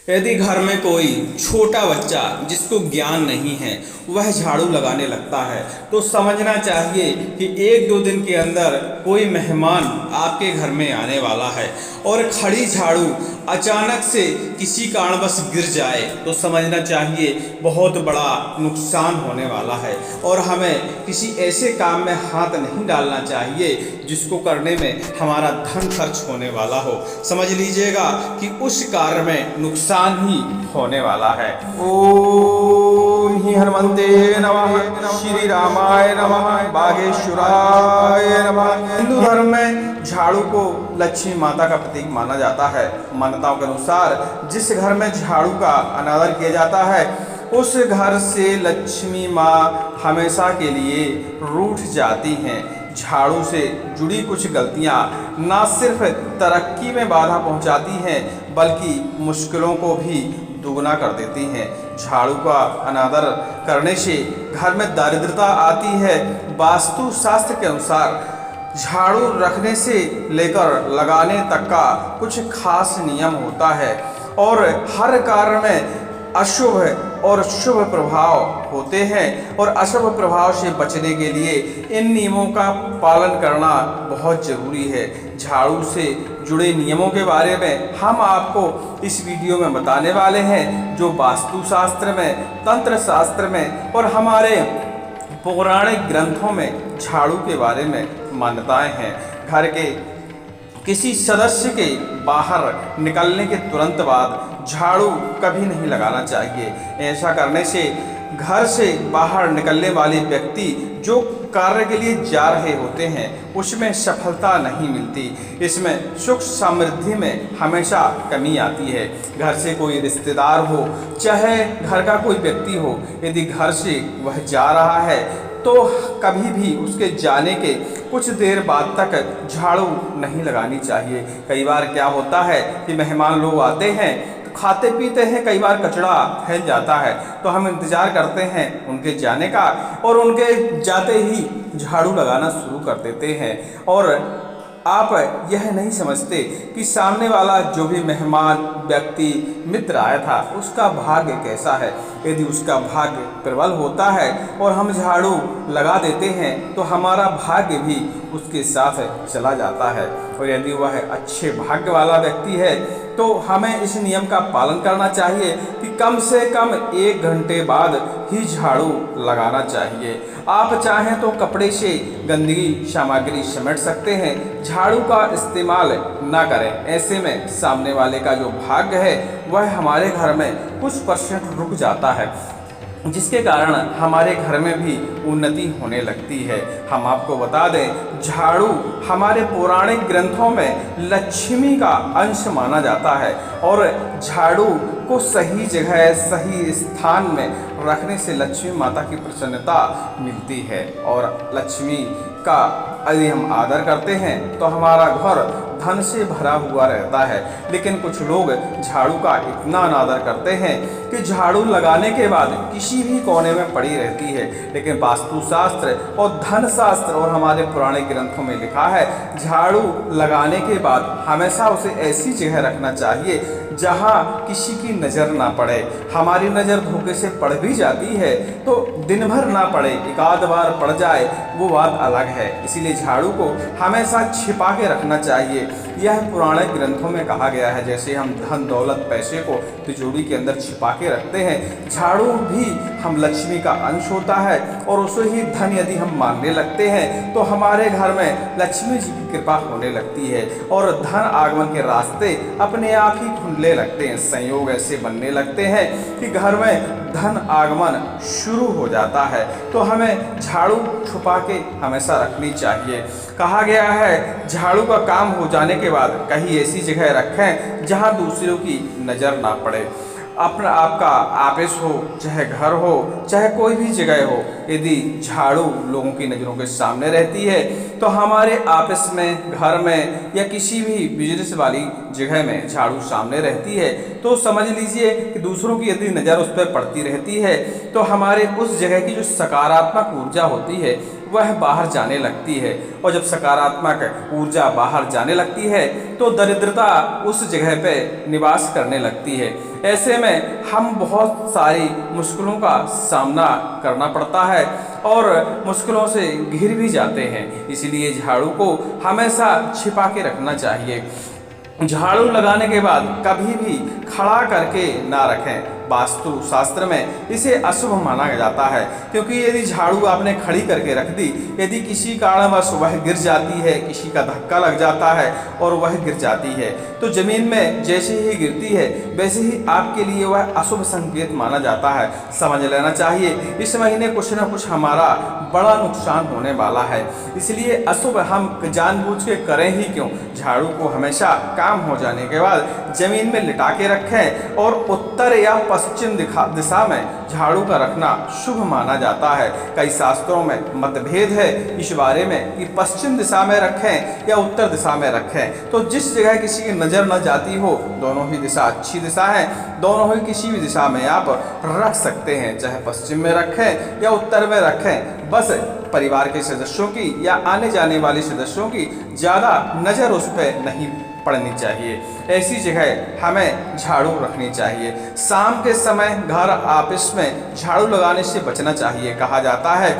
यदि घर में कोई छोटा बच्चा जिसको ज्ञान नहीं है वह झाड़ू लगाने लगता है तो समझना चाहिए कि एक दो दिन के अंदर कोई मेहमान आपके घर में आने वाला है और खड़ी झाड़ू अचानक से किसी कारणवश गिर जाए तो समझना चाहिए बहुत बड़ा नुकसान होने वाला है। और हमें किसी ऐसे काम में हाथ नहीं डालना चाहिए जिसको करने में हमारा धन खर्च होने वाला हो। समझ लीजिएगा कि उस कार्य में नुकसान ही होने वाला है। ओम ही हनुमंते नमः, श्री रामाय नमः, बागेश्वराय नमः। हिंदू धर्म में झाड़ू को लक्ष्मी माता का प्रतीक माना जाता है। मान्यताओं के अनुसार जिस घर में झाड़ू का अनादर किया जाता है उस घर से लक्ष्मी माँ हमेशा के लिए रूठ जाती हैं। झाड़ू से जुड़ी कुछ गलतियाँ न सिर्फ तरक्की में बाधा पहुँचाती हैं बल्कि मुश्किलों को भी दुगना कर देती हैं। झाड़ू का अनादर करने से घर में दारिद्रता आती है। वास्तु शास्त्र के अनुसार झाड़ू रखने से लेकर लगाने तक का कुछ खास नियम होता है और हर कार्य में अशुभ और शुभ प्रभाव होते हैं और अशुभ प्रभाव से बचने के लिए इन नियमों का पालन करना बहुत ज़रूरी है। झाड़ू से जुड़े नियमों के बारे में हम आपको इस वीडियो में बताने वाले हैं जो वास्तुशास्त्र में, तंत्र शास्त्र में और हमारे पौराणिक ग्रंथों में झाड़ू के बारे में मान्यताएं हैं। घर के किसी सदस्य के बाहर निकलने के तुरंत बाद झाड़ू कभी नहीं लगाना चाहिए। ऐसा करने से घर से बाहर निकलने वाले व्यक्ति जो कार्य के लिए जा रहे होते हैं उसमें सफलता नहीं मिलती। इसमें सुख समृद्धि में हमेशा कमी आती है। घर से कोई रिश्तेदार हो चाहे घर का कोई व्यक्ति हो, यदि घर से वह जा रहा है तो कभी भी उसके जाने के कुछ देर बाद तक झाड़ू नहीं लगानी चाहिए। कई बार क्या होता है कि मेहमान लोग आते हैं तो खाते पीते हैं, कई बार कचरा फैल जाता है तो हम इंतज़ार करते हैं उनके जाने का और उनके जाते ही झाड़ू लगाना शुरू कर देते हैं। और आप यह नहीं समझते कि सामने वाला जो भी मेहमान, व्यक्ति, मित्र आया था उसका भाग्य कैसा है। यदि उसका भाग्य प्रबल होता है और हम झाड़ू लगा देते हैं तो हमारा भाग्य भी उसके साथ चला जाता है। और यदि वह अच्छे भाग्य वाला व्यक्ति है तो हमें इस नियम का पालन करना चाहिए कि कम से कम 1 घंटे बाद ही झाड़ू लगाना चाहिए। आप चाहें तो कपड़े से गंदगी सामग्री समेट सकते हैं, झाड़ू का इस्तेमाल ना करें। ऐसे में सामने वाले का जो भाग्य है वह हमारे घर में कुछ % रुक जाता है जिसके कारण हमारे घर में भी उन्नति होने लगती है। हम आपको बता दें झाड़ू हमारे पौराणिक ग्रंथों में लक्ष्मी का अंश माना जाता है और झाड़ू को सही जगह, सही स्थान में रखने से लक्ष्मी माता की प्रसन्नता मिलती है। और लक्ष्मी का यदि हम आदर करते हैं तो हमारा घर धन से भरा हुआ रहता है। लेकिन कुछ लोग झाड़ू का इतना अनादर करते हैं कि झाड़ू लगाने के बाद किसी भी कोने में पड़ी रहती है। लेकिन वास्तुशास्त्र और धन शास्त्र और हमारे पुराने ग्रंथों में लिखा है झाड़ू लगाने के बाद हमेशा उसे ऐसी जगह रखना चाहिए जहां किसी की नज़र ना पड़े। हमारी नज़र धोखे से पड़ भी जाती है तो दिन भर ना पड़े, एक आध बार पड़ जाए वो बात अलग है। इसीलिए झाड़ू को हमेशा छिपा के रखना चाहिए। यह पुराने ग्रंथों में कहा गया है। जैसे हम धन दौलत पैसे को तिजोरी के अंदर छिपा के रखते हैं, झाड़ू भी हम लक्ष्मी का अंश होता है और उसे ही धन यदि हम मानने लगते हैं तो हमारे घर में लक्ष्मी जी की कृपा होने लगती है और धन आगमन के रास्ते अपने आप ही खुलने लगते हैं। संयोग ऐसे बनने लगते हैं कि घर में धन आगमन शुरू हो जाता है। तो हमें झाड़ू छुपा के हमेशा रखनी चाहिए। कहा गया है झाड़ू का काम हो जाने के बाद कहीं ऐसी जगह रखें जहां दूसरों की नज़र ना पड़े। अपना आपका ऑफिस हो, चाहे घर हो, चाहे कोई भी जगह हो, यदि झाड़ू लोगों की नज़रों के सामने रहती है तो हमारे ऑफिस में, घर में या किसी भी बिजनेस वाली जगह में झाड़ू सामने रहती है तो समझ लीजिए कि दूसरों की यदि नज़र उस पर पड़ती रहती है तो हमारे उस जगह की जो सकारात्मक ऊर्जा होती है वह बाहर जाने लगती है। और जब सकारात्मक ऊर्जा बाहर जाने लगती है तो दरिद्रता उस जगह पे निवास करने लगती है। ऐसे में हम बहुत सारी मुश्किलों का सामना करना पड़ता है और मुश्किलों से घिर भी जाते हैं। इसलिए झाड़ू को हमेशा छिपा के रखना चाहिए। झाड़ू लगाने के बाद कभी भी खड़ा करके ना रखें। वास्तु शास्त्र में इसे अशुभ माना जाता है, क्योंकि यदि झाड़ू आपने खड़ी करके रख दी, यदि किसी कारणवश वह गिर जाती है, किसी का धक्का लग जाता है और वह गिर जाती है, तो जमीन में जैसे ही गिरती है वैसे ही आपके लिए वह अशुभ संकेत माना जाता है। समझ लेना चाहिए इस महीने कुछ न कुछ हमारा बड़ा नुकसान होने वाला है, इसलिए अशुभ हम जानबूझ के करें ही क्यों। झाड़ू को हमेशा काम हो जाने के बाद जमीन में लिटा के रखें और उत्तर या पश्चिम दिशा में झाड़ू का रखना शुभ माना जाता है। कई शास्त्रों में मतभेद है इस बारे में कि पश्चिम दिशा में रखें या उत्तर दिशा में रखें। तो जिस जगह किसी की नज़र न जाती हो, दोनों ही दिशा अच्छी दिशा है, दोनों ही किसी भी दिशा में आप रख सकते हैं, चाहे पश्चिम में रखें या उत्तर में रखें। बस परिवार के सदस्यों की या आने जाने वाले सदस्यों की ज़्यादा नज़र उस पर नहीं पड़नी चाहिए। ऐसी जगह हमें झाड़ू रखनी चाहिए। शाम के समय घर ऑफिस में झाड़ू लगाने से बचना चाहिए। कहा जाता है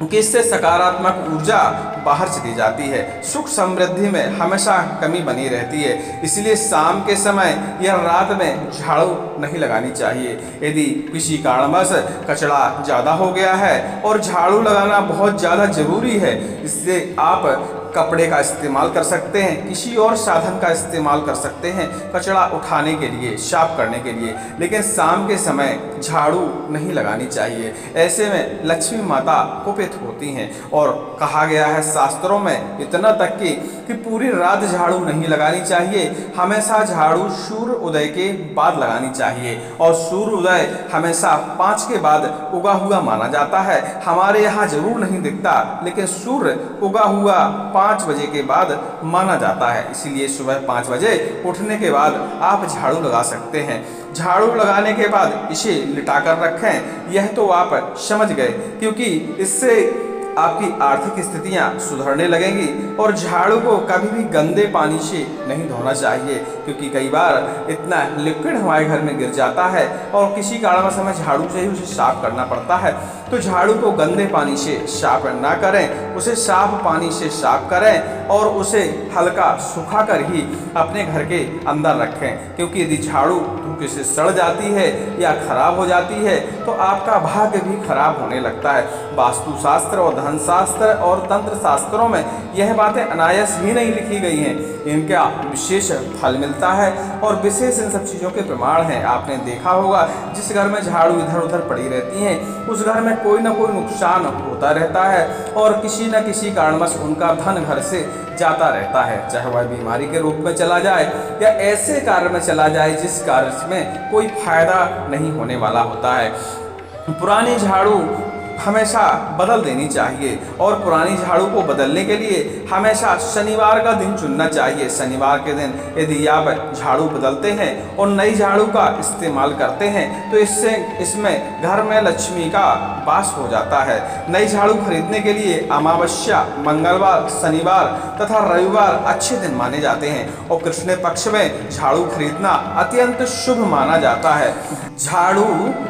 कि इससे सकारात्मक ऊर्जा बाहर चली जाती है, सुख समृद्धि में हमेशा कमी बनी रहती है। इसलिए शाम के समय या रात में झाड़ू नहीं लगानी चाहिए। यदि किसी कारणवश कचरा ज़्यादा हो गया है और झाड़ू लगाना बहुत ज़्यादा ज़रूरी है, इससे आप कपड़े का इस्तेमाल कर सकते हैं, किसी और साधन का इस्तेमाल कर सकते हैं कचरा उठाने के लिए, साफ करने के लिए, लेकिन शाम के समय झाड़ू नहीं लगानी चाहिए। ऐसे में लक्ष्मी माता कुपित होती हैं और कहा गया है शास्त्रों में इतना तक कि पूरी रात झाड़ू नहीं लगानी चाहिए। हमेशा झाड़ू सूर्य उदय के बाद लगानी चाहिए और सूर्य उदय हमेशा 5 के बाद उगा हुआ माना जाता है। हमारे यहाँ जरूर नहीं दिखता, लेकिन सूर्य उगा हुआ 5 बजे के बाद माना जाता है। इसीलिए सुबह 5 बजे उठने के बाद आप झाड़ू लगा सकते हैं। झाड़ू लगाने के बाद इसे लिटा कर रखें, यह तो आप समझ गए, क्योंकि इससे आपकी आर्थिक स्थितियां सुधरने लगेंगी। और झाड़ू को कभी भी गंदे पानी से नहीं धोना चाहिए, क्योंकि कई बार इतना लिक्विड हमारे घर में गिर जाता है और किसी कारणवश हमें झाड़ू से ही उसे साफ करना पड़ता है। तो झाड़ू को गंदे पानी से साफ ना करें, उसे साफ पानी से साफ करें और उसे हल्का सुखा कर ही अपने घर के अंदर रखें, क्योंकि यदि झाड़ू धूप से सड़ जाती है या खराब हो जाती है तो आपका भाग्य भी खराब होने लगता है। वास्तुशास्त्र और धनशास्त्र और तंत्र शास्त्रों में यह बातें अनायास ही नहीं लिखी गई हैं, इनका विशेष फल मिलता है और विशेष इन सब चीज़ों के प्रमाण हैं। आपने देखा होगा जिस घर में झाड़ू इधर उधर पड़ी रहती हैं उस घर में कोई ना कोई नुकसान होता रहता है और किसी न किसी कारणवश उनका धन घर से जाता रहता है, चाहे वह बीमारी के रूप में चला जाए या ऐसे कार्य में चला जाए जिस कार्य में कोई फायदा नहीं होने वाला होता है। पुरानी झाड़ू हमेशा बदल देनी चाहिए और पुरानी झाड़ू को बदलने के लिए हमेशा शनिवार का दिन चुनना चाहिए। शनिवार के दिन यदि आप झाड़ू बदलते हैं और नई झाड़ू का इस्तेमाल करते हैं तो इसमें घर में लक्ष्मी का वास हो जाता है। नई झाड़ू खरीदने के लिए अमावस्या, मंगलवार, शनिवार तथा रविवार अच्छे दिन माने जाते हैं और कृष्ण पक्ष में झाड़ू खरीदना अत्यंत शुभ माना जाता है। झाड़ू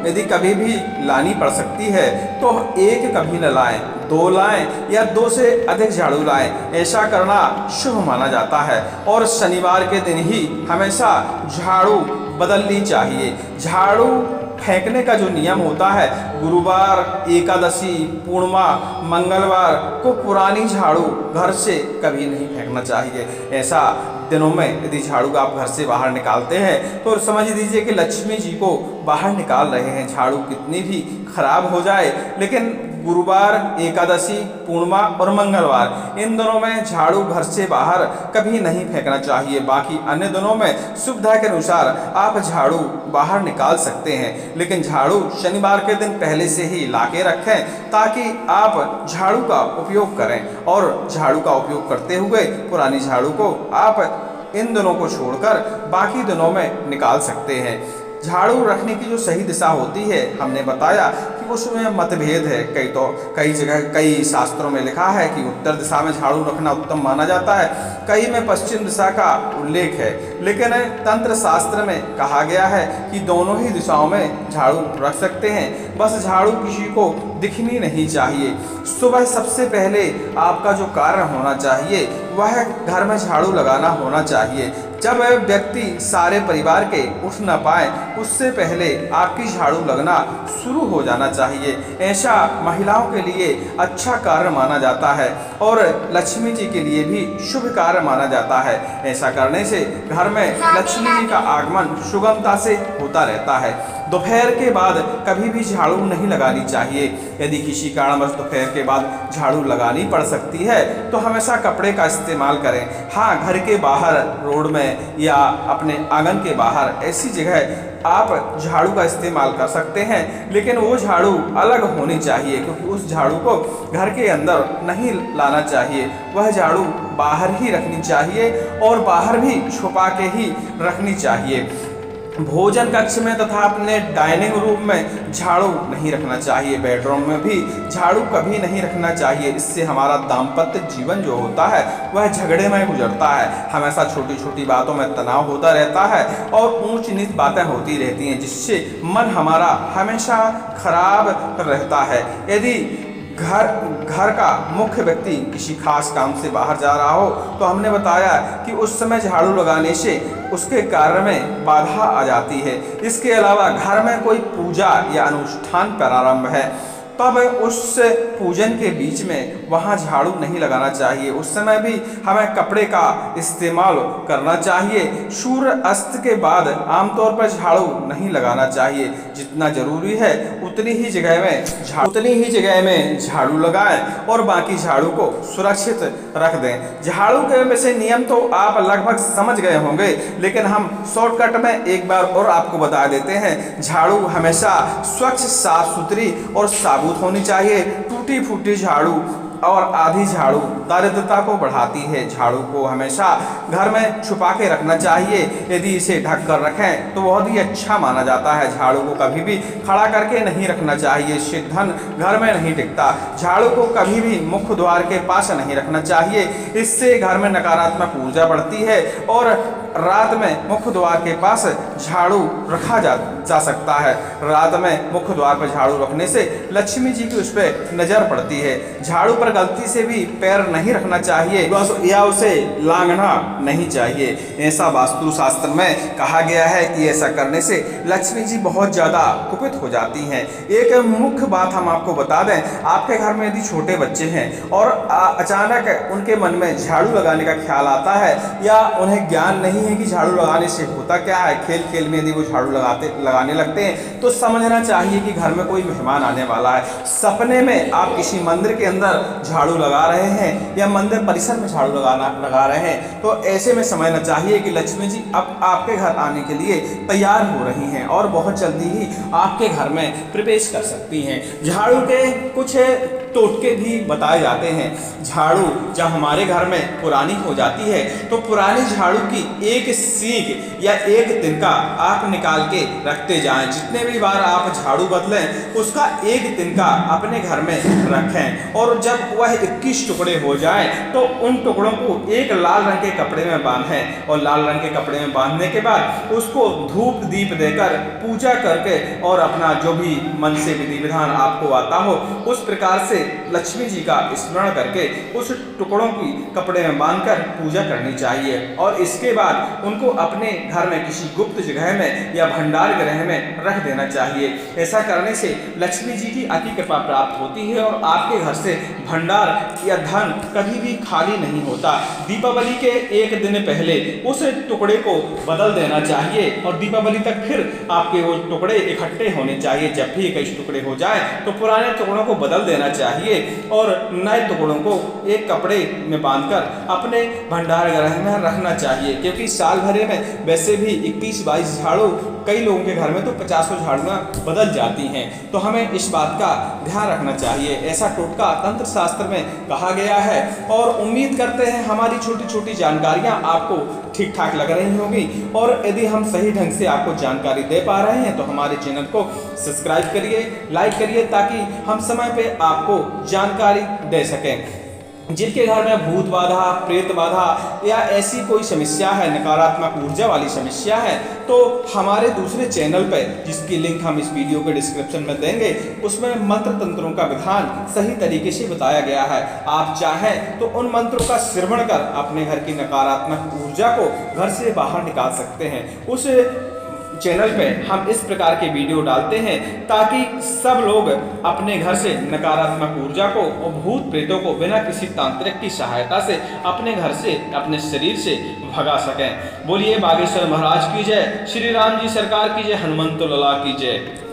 यदि कभी भी लानी पड़ सकती है तो एक कभी न लाएं, 2 लाएं या 2 से अधिक झाड़ू लाएं, ऐसा करना शुभ माना जाता है। और शनिवार के दिन ही हमेशा झाड़ू बदलनी चाहिए। झाड़ू फेंकने का जो नियम होता है, गुरुवार, एकादशी, पूर्णिमा, मंगलवार को पुरानी झाड़ू घर से कभी नहीं फेंकना चाहिए। ऐसा दिनों में यदि झाड़ू आप घर से बाहर निकालते हैं तो समझ लीजिए कि लक्ष्मी जी को बाहर निकाल रहे हैं। झाड़ू कितनी भी खराब हो जाए, लेकिन गुरुवार, एकादशी, पूर्णिमा और मंगलवार इन दिनों में झाड़ू घर से बाहर कभी नहीं फेंकना चाहिए। बाकी अन्य दिनों में सुविधा के अनुसार आप झाड़ू बाहर निकाल सकते हैं, लेकिन झाड़ू शनिवार के दिन पहले से ही ला के रखें ताकि आप झाड़ू का उपयोग करें और झाड़ू का उपयोग करते हुए पुरानी झाड़ू को आप इन दिनों को छोड़कर बाकी दिनों में निकाल सकते हैं। झाड़ू रखने की जो सही दिशा होती है, हमने बताया कि उसमें मतभेद है। कई जगह कई शास्त्रों में लिखा है कि उत्तर दिशा में झाड़ू रखना उत्तम माना जाता है, कई में पश्चिम दिशा का उल्लेख है। लेकिन तंत्र शास्त्र में कहा गया है कि दोनों ही दिशाओं में झाड़ू रख सकते हैं, बस झाड़ू किसी को दिखनी नहीं चाहिए। सुबह सबसे पहले आपका जो कार्य होना चाहिए वह घर में झाड़ू लगाना होना चाहिए। जब व्यक्ति सारे परिवार के उठ न पाए उससे पहले आपकी झाड़ू लगना शुरू हो जाना चाहिए। ऐसा महिलाओं के लिए अच्छा कार्य माना जाता है और लक्ष्मी जी के लिए भी शुभ कार्य माना जाता है। ऐसा करने से घर में लक्ष्मी जी का आगमन सुगमता से होता रहता है। दोपहर के बाद कभी भी झाड़ू नहीं लगानी चाहिए। यदि किसी कारणवश दोपहर के बाद झाड़ू लगानी पड़ सकती है तो हमेशा कपड़े का इस्तेमाल करें। हाँ, घर के बाहर रोड में या अपने आंगन के बाहर ऐसी जगह आप झाड़ू का इस्तेमाल कर सकते हैं, लेकिन वो झाड़ू अलग होनी चाहिए, क्योंकि उस झाड़ू को घर के अंदर नहीं लाना चाहिए। वह झाड़ू बाहर ही रखनी चाहिए और बाहर भी छुपा के ही रखनी चाहिए। भोजन कक्ष में तथा अपने डाइनिंग रूम में झाड़ू नहीं रखना चाहिए। बेडरूम में भी झाड़ू कभी नहीं रखना चाहिए। इससे हमारा दाम्पत्य जीवन जो होता है वह झगड़े में गुजरता है। हमेशा छोटी छोटी बातों में तनाव होता रहता है और ऊंच नीच बातें होती रहती हैं, जिससे मन हमारा हमेशा खराब रहता है। यदि घर का मुख्य व्यक्ति किसी खास काम से बाहर जा रहा हो तो हमने बताया कि उस समय झाड़ू लगाने से उसके कार्य में बाधा आ जाती है। इसके अलावा घर में कोई पूजा या अनुष्ठान प्रारंभ है तब उस पूजन के बीच में वहाँ झाड़ू नहीं लगाना चाहिए। उस समय भी हमें कपड़े का इस्तेमाल करना चाहिए। सूर्य अस्त के बाद आमतौर पर झाड़ू नहीं लगाना चाहिए। जितना जरूरी है उतनी ही जगह में झाड़ू लगाएं और बाकी झाड़ू को सुरक्षित रख दें। झाड़ू के वैसे नियम तो आप लगभग समझ गए होंगे, लेकिन हम शॉर्टकट में एक बार और आपको बता देते हैं। झाड़ू हमेशा स्वच्छ, साफ सुथरी और साबुत होनी चाहिए। टूटी फूटी झाड़ू और आधी झाड़ू दारिद्रता को बढ़ाती है। झाड़ू को हमेशा घर में छुपा के रखना चाहिए। यदि इसे ढक कर रखें तो बहुत ही अच्छा माना जाता है। झाड़ू को कभी भी खड़ा करके नहीं रखना चाहिए, इससे धन घर में नहीं टिकता। झाड़ू को कभी भी मुख्य द्वार के पास नहीं रखना चाहिए, इससे घर में नकारात्मक ऊर्जा बढ़ती है। और रात में मुख्य द्वार के पास झाड़ू रखा जा सकता है। रात में मुख्य द्वार पर झाड़ू रखने से लक्ष्मी जी की उस पर नजर पड़ती है। झाड़ू पर गलती से भी पैर नहीं रखना चाहिए या उसे लांघना नहीं चाहिए। ऐसा वास्तु शास्त्र में कहा गया है कि ऐसा करने से लक्ष्मी जी बहुत ज्यादा कुपित हो जाती हैं। एक मुख्य बात हम आपको बता दें, आपके घर में यदि छोटे बच्चे हैं और अचानक उनके मन में झाड़ू लगाने का ख्याल आता है या उन्हें ज्ञान नहीं है कि झाड़ू लगाने से होता क्या है, खेल खेल में यदि वो झाड़ू लगाने लगते हैं तो समझना चाहिए कि घर में कोई मेहमान आने वाला है। सपने में आप किसी मंदिर के अंदर झाड़ू लगा रहे हैं या मंदिर परिसर में झाड़ू लगा रहे हैं तो ऐसे में समझना चाहिए कि लक्ष्मी जी अब आपके घर आने के लिए तैयार हो रही हैं और बहुत जल्दी ही आपके घर में प्रवेश कर सकती हैं। झाड़ू के कुछ टोटके भी बताए जाते हैं। झाड़ू जब हमारे घर में पुरानी हो जाती है तो पुरानी झाड़ू की एक सींग या एक तिनका आप निकाल के रखते जाएं। जितने भी बार आप झाड़ू बदलें उसका एक तिनका अपने घर में रखें और जब वह 21 टुकड़े हो जाएं तो उन टुकड़ों को एक लाल रंग के कपड़े में बांधें और लाल रंग के कपड़े में बांधने के बाद उसको धूप दीप देकर पूजा करके और अपना जो भी मन से विधि विधान आपको आता हो उस प्रकार से लक्ष्मी जी का स्मरण करके उस टुकड़ों की कपड़े में बांधकर पूजा करनी चाहिए। और इसके बाद उनको अपने घर में किसी गुप्त जगह में या भंडार गृह में रख देना चाहिए। ऐसा करने से लक्ष्मी जी की अति कृपा प्राप्त होती है और आपके घर से भंडार या धन कभी भी खाली नहीं होता। दीपावली के एक दिन पहले उस टुकड़े को बदल देना चाहिए और दीपावली तक फिर आपके वो टुकड़े इकट्ठे होने चाहिए। जब भी 21 टुकड़े हो जाए तो पुराने टुकड़ों को बदल देना चाहिए चाहिए और नए टुकड़ों को एक कपड़े में बांधकर अपने भंडार गृह में रखना चाहिए, क्योंकि साल भरे में वैसे भी 21-22 झाड़ू, कई लोगों के घर में तो 50 झाड़ुआं बदल जाती हैं। तो हमें इस बात का ध्यान रखना चाहिए। ऐसा टोटका तंत्र शास्त्र में कहा गया है और उम्मीद करते हैं हमारी छोटी छोटी जानकारियां आपको ठीक ठाक लग रही होंगी, और यदि हम सही ढंग से आपको जानकारी दे पा रहे हैं तो हमारे चैनल को सब्सक्राइब करिए, लाइक करिए, ताकि हम समय पे आपको जानकारी दे सकें। जिनके घर में भूत बाधा, प्रेत बाधा या ऐसी कोई समस्या है, नकारात्मक ऊर्जा वाली समस्या है, तो हमारे दूसरे चैनल पर, जिसकी लिंक हम इस वीडियो के डिस्क्रिप्शन में देंगे, उसमें मंत्र तंत्रों का विधान सही तरीके से बताया गया है। आप चाहें तो उन मंत्रों का श्रवण कर अपने घर की नकारात्मक ऊर्जा को घर से बाहर निकाल सकते हैं। उस चैनल पे हम इस प्रकार के वीडियो डालते हैं ताकि सब लोग अपने घर से नकारात्मक ऊर्जा को और भूत प्रेतों को बिना किसी तांत्रिक की सहायता से अपने घर से, अपने शरीर से भगा सकें। बोलिए बागेश्वर महाराज की जय, श्री राम जी सरकार की जय, हनुमंत लाला की जय।